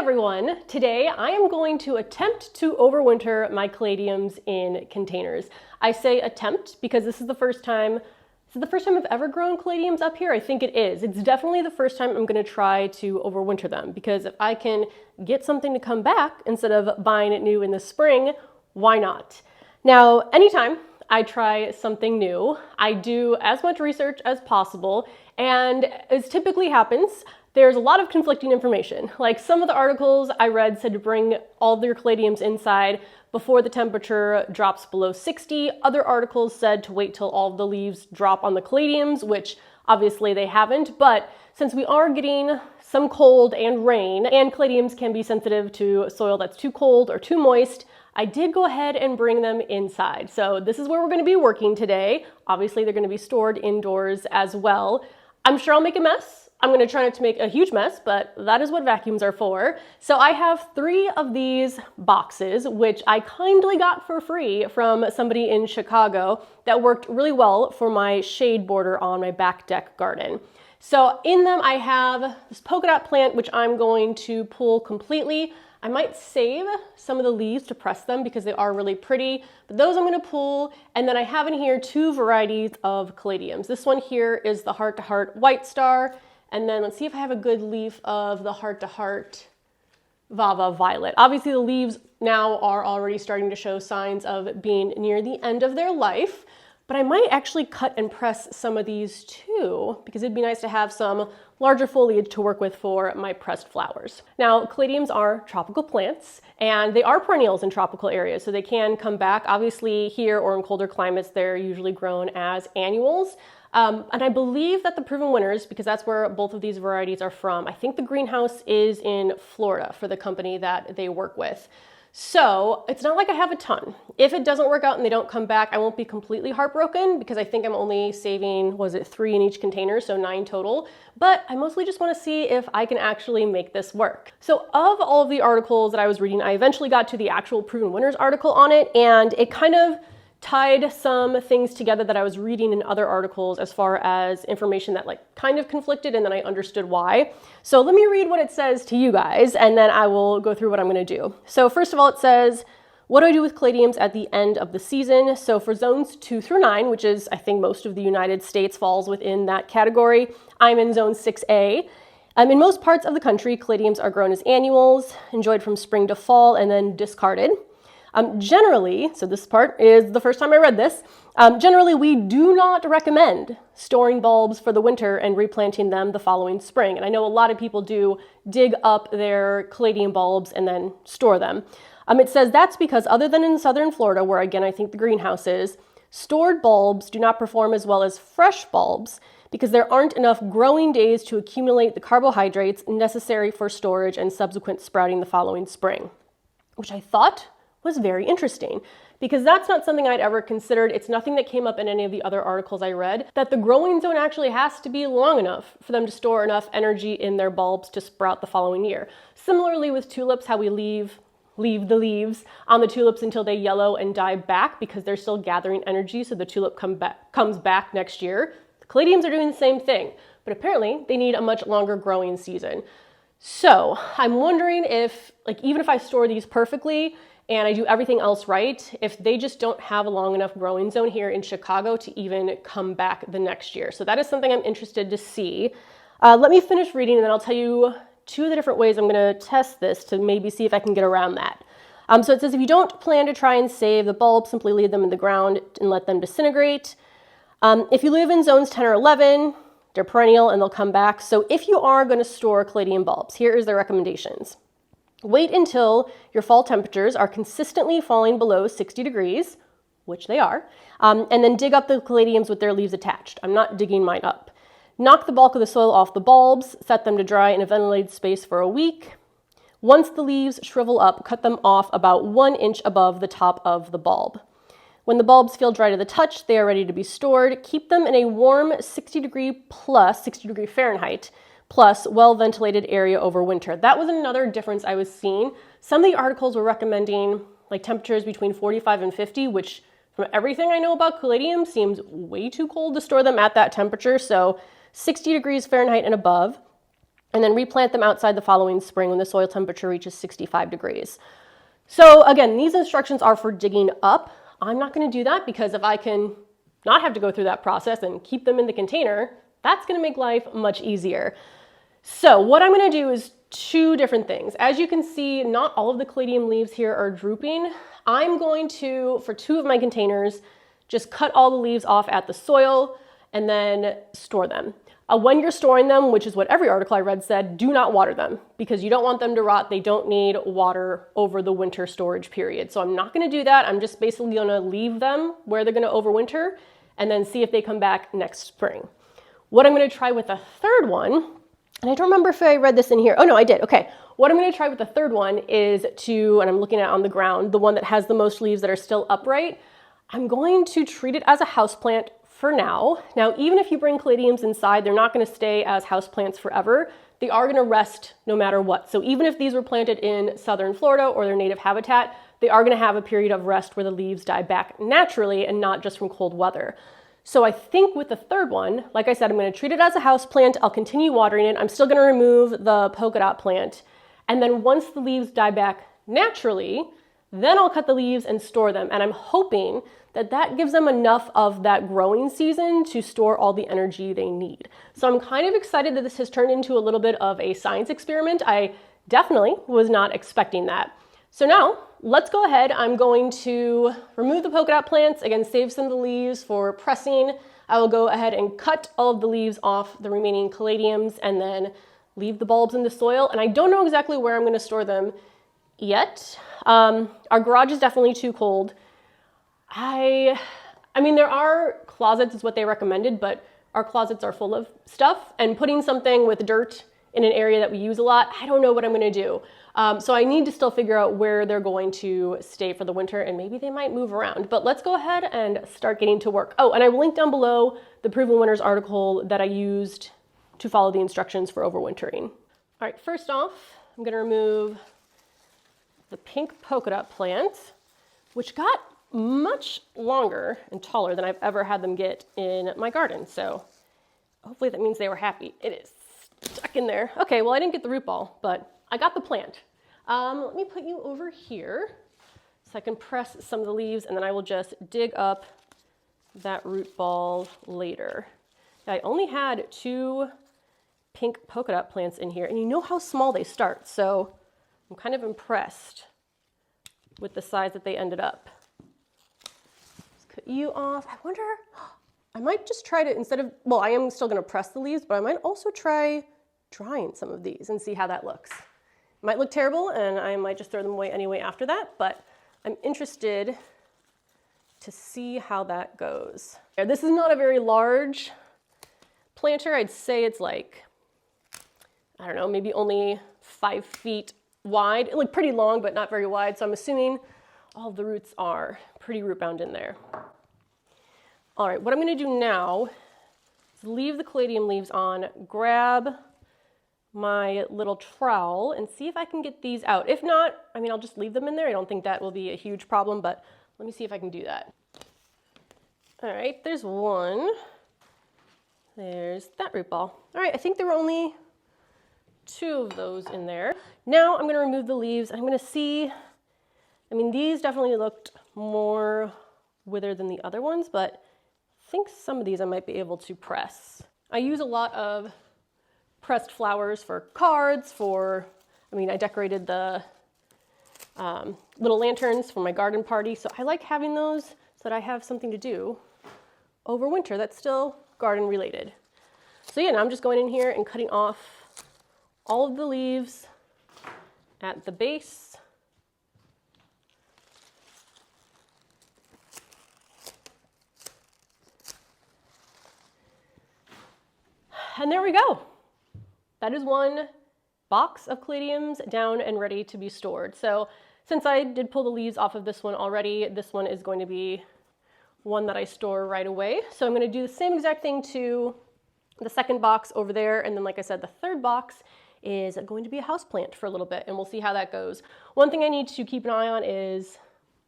everyone! Today I am going to attempt to overwinter my caladiums in containers. I say attempt because this is the first time I've ever grown caladiums up here. I think it is. It's definitely the first time I'm going to try to overwinter them, because if I can get something to come back instead of buying it new in the spring, why not? Now, anytime I try something new, I do as much research as possible, and as typically happens, there's a lot of conflicting information. Like, some of the articles I read said to bring all of your caladiums inside before the temperature drops below 60. Other articles said to wait till all of the leaves drop on the caladiums, which obviously they haven't. But since we are getting some cold and rain, and caladiums can be sensitive to soil that's too cold or too moist, I did go ahead and bring them inside. So this is where we're going to be working today. Obviously, they're going to be stored indoors as well. I'm sure I'll make a mess. I'm going to try not to make a huge mess, but that is what vacuums are for. So I have 3 of these boxes, which I kindly got for free from somebody in Chicago that worked really well for my shade border on my back deck garden. So in them, I have this polka dot plant, which I'm going to pull completely. I might save some of the leaves to press them because they are really pretty, but those I'm going to pull. And then I have in here 2 varieties of caladiums. This one here is the Heart to Heart White Star. And then let's see if I have a good leaf of the Heart to Heart Vava Violet. Obviously the leaves now are already starting to show signs of being near the end of their life, but I might actually cut and press some of these too, because it'd be nice to have some larger foliage to work with for my pressed flowers. Now, caladiums are tropical plants, and they are perennials in tropical areas, so they can come back. Obviously here or in colder climates, they're usually grown as annuals. And I believe that the proven winners, because that's where both of these varieties are from, I think the greenhouse is in Florida for the company that they work with. So it's not like I have a ton. If it doesn't work out and they don't come back, I won't be completely heartbroken, because I think I'm only saving, 3 in each container, so 9 total. But I mostly just want to see if I can actually make this work. So of all of the articles that I was reading, I eventually got to the actual proven winners article on it, and it kind of tied some things together that I was reading in other articles as far as information that kind of conflicted, and then I understood why. So let me read what it says to you guys, and then I will go through what I'm going to do. So first of all, it says, what do I do with caladiums at the end of the season? So for zones 2 through 9, which is, I think, most of the United States falls within that category, I'm in zone 6A. In most parts of the country, caladiums are grown as annuals, enjoyed from spring to fall, and then discarded. Generally, so this part is the first time I read this, generally we do not recommend storing bulbs for the winter and replanting them the following spring. And I know a lot of people do dig up their caladium bulbs and then store them. It says that's because, other than in southern Florida, where again I think the greenhouse is, stored bulbs do not perform as well as fresh bulbs because there aren't enough growing days to accumulate the carbohydrates necessary for storage and subsequent sprouting the following spring, which I thought was very interesting, because that's not something I'd ever considered. It's nothing that came up in any of the other articles I read, that the growing zone actually has to be long enough for them to store enough energy in their bulbs to sprout the following year. Similarly with tulips, how we leave the leaves on the tulips until they yellow and die back because they're still gathering energy, so the tulip comes back next year. The caladiums are doing the same thing, but apparently they need a much longer growing season. So I'm wondering if, even if I store these perfectly, and I do everything else right, if they just don't have a long enough growing zone here in Chicago to even come back the next year. So that is something I'm interested to see. Let me finish reading, and then I'll tell you 2 of the different ways I'm going to test this to maybe see if I can get around that. So it says, if you don't plan to try and save the bulbs, simply leave them in the ground and let them disintegrate. If you live in zones 10 or 11, they're perennial and they'll come back. So if you are going to store caladium bulbs, here is their recommendations. Wait until your fall temperatures are consistently falling below 60 degrees, which they are, and then dig up the caladiums with their leaves attached. I'm not digging mine up. Knock the bulk of the soil off the bulbs, set them to dry in a ventilated space for a week. Once the leaves shrivel up, cut them off about 1 inch above the top of the bulb. When the bulbs feel dry to the touch, they are ready to be stored. Keep them in a warm 60 degree Fahrenheit, plus well-ventilated area over winter. That was another difference I was seeing. Some of the articles were recommending temperatures between 45 and 50, which from everything I know about caladium seems way too cold to store them at that temperature. So 60 degrees Fahrenheit and above. and then replant them outside the following spring when the soil temperature reaches 65 degrees. So again, these instructions are for digging up. I'm not going to do that because if I can not have to go through that process and keep them in the container, that's going to make life much easier. So what I'm going to do is two different things. As you can see, not all of the Caladium leaves here are drooping. I'm going to, for two of my containers, just cut all the leaves off at the soil and then store them. When you're storing them, which is what every article I read said, do not water them because you don't want them to rot. They don't need water over the winter storage period. So I'm not going to do that. I'm just basically going to leave them where they're going to overwinter and then see if they come back next spring. What I'm going to try with the third one, and I don't remember if I read this in here. Oh no, I did. Okay. What I'm going to try with the third one is to, and I'm looking at on the ground, the one that has the most leaves that are still upright. I'm going to treat it as a houseplant for now. Now, even if you bring Caladiums inside, they're not going to stay as houseplants forever. They are going to rest no matter what. So even if these were planted in southern Florida or their native habitat, they are going to have a period of rest where the leaves die back naturally and not just from cold weather. So I think with the third one, like I said, I'm going to treat it as a houseplant. I'll continue watering it. I'm still going to remove the polka dot plant. And then once the leaves die back naturally, then I'll cut the leaves and store them. And I'm hoping that that gives them enough of that growing season to store all the energy they need. So I'm kind of excited that this has turned into a little bit of a science experiment. I definitely was not expecting that. So now let's go ahead. I'm going to remove the polka dot plants, again, save some of the leaves for pressing. I will go ahead and cut all of the leaves off the remaining Caladiums and then leave the bulbs in the soil. And I don't know exactly where I'm going to store them yet. Our garage is definitely too cold. I mean, there are closets is what they recommended, but our closets are full of stuff, and putting something with dirt in an area that we use a lot, I don't know what I'm going to do. So I need to still figure out where they're going to stay for the winter, and maybe they might move around. But let's go ahead and start getting to work. Oh, and I will link down below the Proven Winners article that I used to follow the instructions for overwintering. All right, first off, I'm going to remove the pink polka dot plant, which got much longer and taller than I've ever had them get in my garden. So hopefully that means they were happy. It is stuck in there. Okay, well, I didn't get the root ball, but I got the plant. Let me put you over here so I can press some of the leaves, and then I will just dig up that root ball later. I only had 2 pink polka dot plants in here, and you know how small they start, so I'm kind of impressed with the size that they ended up. Cut you off. I wonder, I might just try to, instead of, well, I am still going to press the leaves, but I might also try drying some of these and see how that looks. It might look terrible, and I might just throw them away anyway after that, but I'm interested to see how that goes. This is not a very large planter. I'd say it's like, I don't know, maybe only 5 feet wide. It looked pretty long, but not very wide, so I'm assuming all the roots are pretty root bound in there. All right, what I'm going to do now is leave the Caladium leaves on, grab my little trowel, and see if I can get these out. If not, I mean, I'll just leave them in there. I don't think that will be a huge problem, but let me see if I can do that. All right, there's one. There's that root ball. All right, I think there were only 2 of those in there. Now I'm going to remove the leaves. I'm going to see, I mean, these definitely looked more withered than the other ones, but I think some of these I might be able to press. I use a lot of pressed flowers for cards, I decorated the little lanterns for my garden party, so I like having those so that I have something to do over winter that's still garden related. So yeah, now I'm just going in here and cutting off all of the leaves at the base. And there we go. That is one box of Caladiums down and ready to be stored. So since I did pull the leaves off of this one already, this one is going to be one that I store right away. So I'm going to do the same exact thing to the second box over there. And then, like I said, the third box is going to be a houseplant for a little bit, and we'll see how that goes. One thing I need to keep an eye on is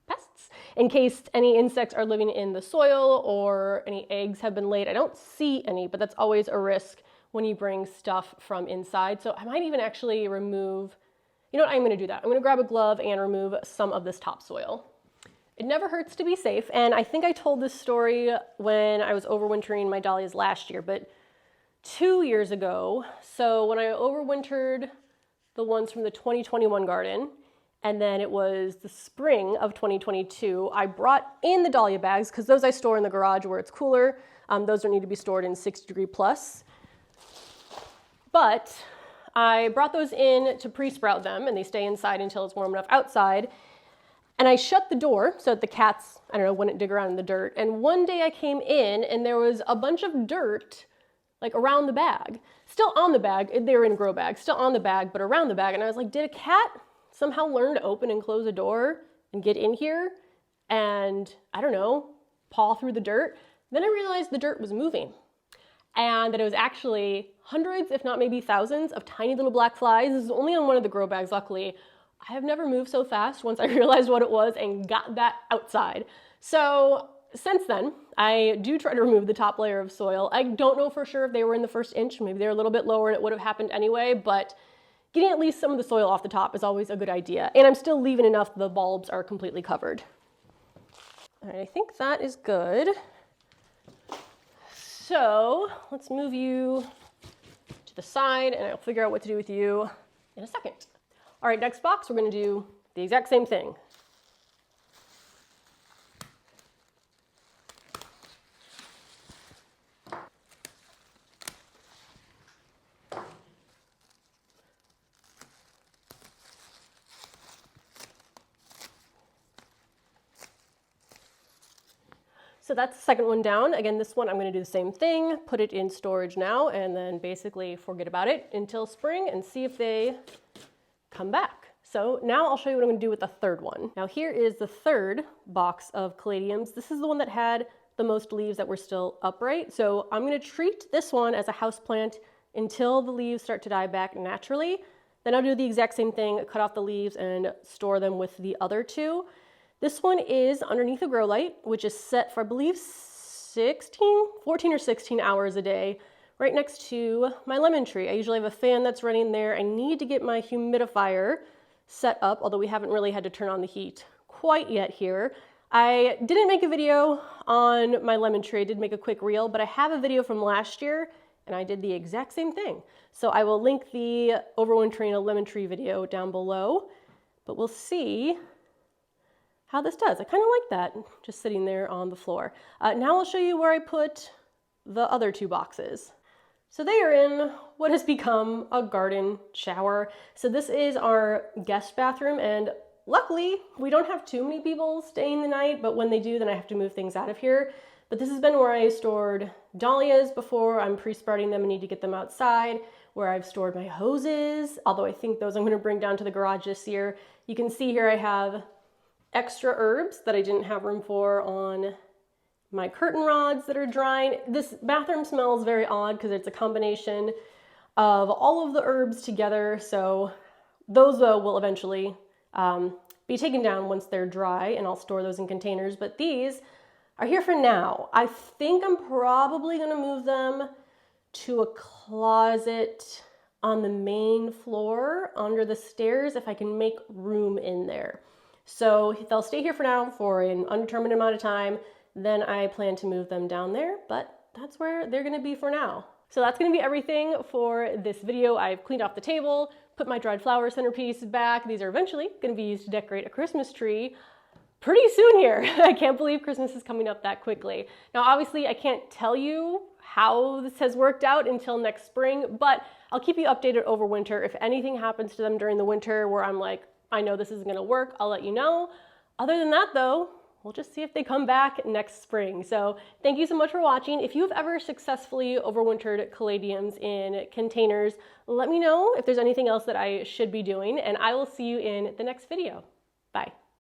pests, in case any insects are living in the soil or any eggs have been laid. I don't see any, but that's always a risk when you bring stuff from inside. So I might even actually remove, you know what, I'm gonna do that. I'm gonna grab a glove and remove some of this topsoil. It never hurts to be safe, and I think I told this story when I was overwintering my dahlias last year, but 2 years ago, so when I overwintered the ones from the 2021 garden, and then it was the spring of 2022, I brought in the dahlia bags, because those I store in the garage where it's cooler. Those don't need to be stored in 60 plus. But I brought those in to pre-sprout them, and they stay inside until it's warm enough outside. And I shut the door so that the cats, I don't know, wouldn't dig around in the dirt. And one day I came in and there was a bunch of dirt like around the bag. Still on the bag, they were in grow bags, still on the bag, but around the bag. And I was like, did a cat somehow learn to open and close a door and get in here and, I don't know, paw through the dirt? Then I realized the dirt was moving and that it was actually hundreds, if not maybe thousands of tiny little black flies. This is only on one of the grow bags, luckily. I have never moved so fast once I realized what it was and got that outside. So since then, I do try to remove the top layer of soil. I don't know for sure if they were in the first inch, maybe they were a little bit lower and it would have happened anyway, but getting at least some of the soil off the top is always a good idea. And I'm still leaving enough the bulbs are completely covered. All right, I think that is good. So let's move you to the side and I'll figure out what to do with you in a second. All right, next box, we're gonna do the exact same thing. So that's the second one down. Again, this one I'm gonna do the same thing, put it in storage now, and then basically forget about it until spring and see if they come back. So now I'll show you what I'm gonna do with the third one. Now here is the third box of caladiums. This is the one that had the most leaves that were still upright. So I'm gonna treat this one as a houseplant until the leaves start to die back naturally. Then I'll do the exact same thing, cut off the leaves and store them with the other two. This one is underneath a grow light, which is set for, I believe, 14 or 16 hours a day, right next to my lemon tree. I usually have a fan that's running there. I need to get my humidifier set up, although we haven't really had to turn on the heat quite yet here. I didn't make a video on my lemon tree. I did make a quick reel, but I have a video from last year and I did the exact same thing. So I will link the overwintering a lemon tree video down below, but we'll see how this does. I kind of like that, just sitting there on the floor. Now I'll show you where I put the other two boxes. So they are in what has become a garden shower. So this is our guest bathroom, and luckily we don't have too many people staying the night, but when they do, then I have to move things out of here. But this has been where I stored dahlias before. I'm pre-sprouting them and need to get them outside, where I've stored my hoses, although I think those I'm gonna bring down to the garage this year. You can see here I have extra herbs that I didn't have room for on my curtain rods that are drying. This bathroom smells very odd because it's a combination of all of the herbs together. So those will eventually be taken down once they're dry, and I'll store those in containers. But these are here for now. I think I'm probably gonna move them to a closet on the main floor under the stairs if I can make room in there. So they'll stay here for now for an undetermined amount of time. Then I plan to move them down there, but that's where they're gonna be for now. So that's gonna be everything for this video. I've cleaned off the table, put my dried flower centerpiece back. These are eventually gonna be used to decorate a Christmas tree pretty soon here. I can't believe Christmas is coming up that quickly. Now, obviously I can't tell you how this has worked out until next spring, but I'll keep you updated over winter. If anything happens to them during the winter where I'm like, I know this isn't gonna work, I'll let you know. Other than that though, we'll just see if they come back next spring. So thank you so much for watching. If you've ever successfully overwintered caladiums in containers, let me know if there's anything else that I should be doing, and I will see you in the next video. Bye.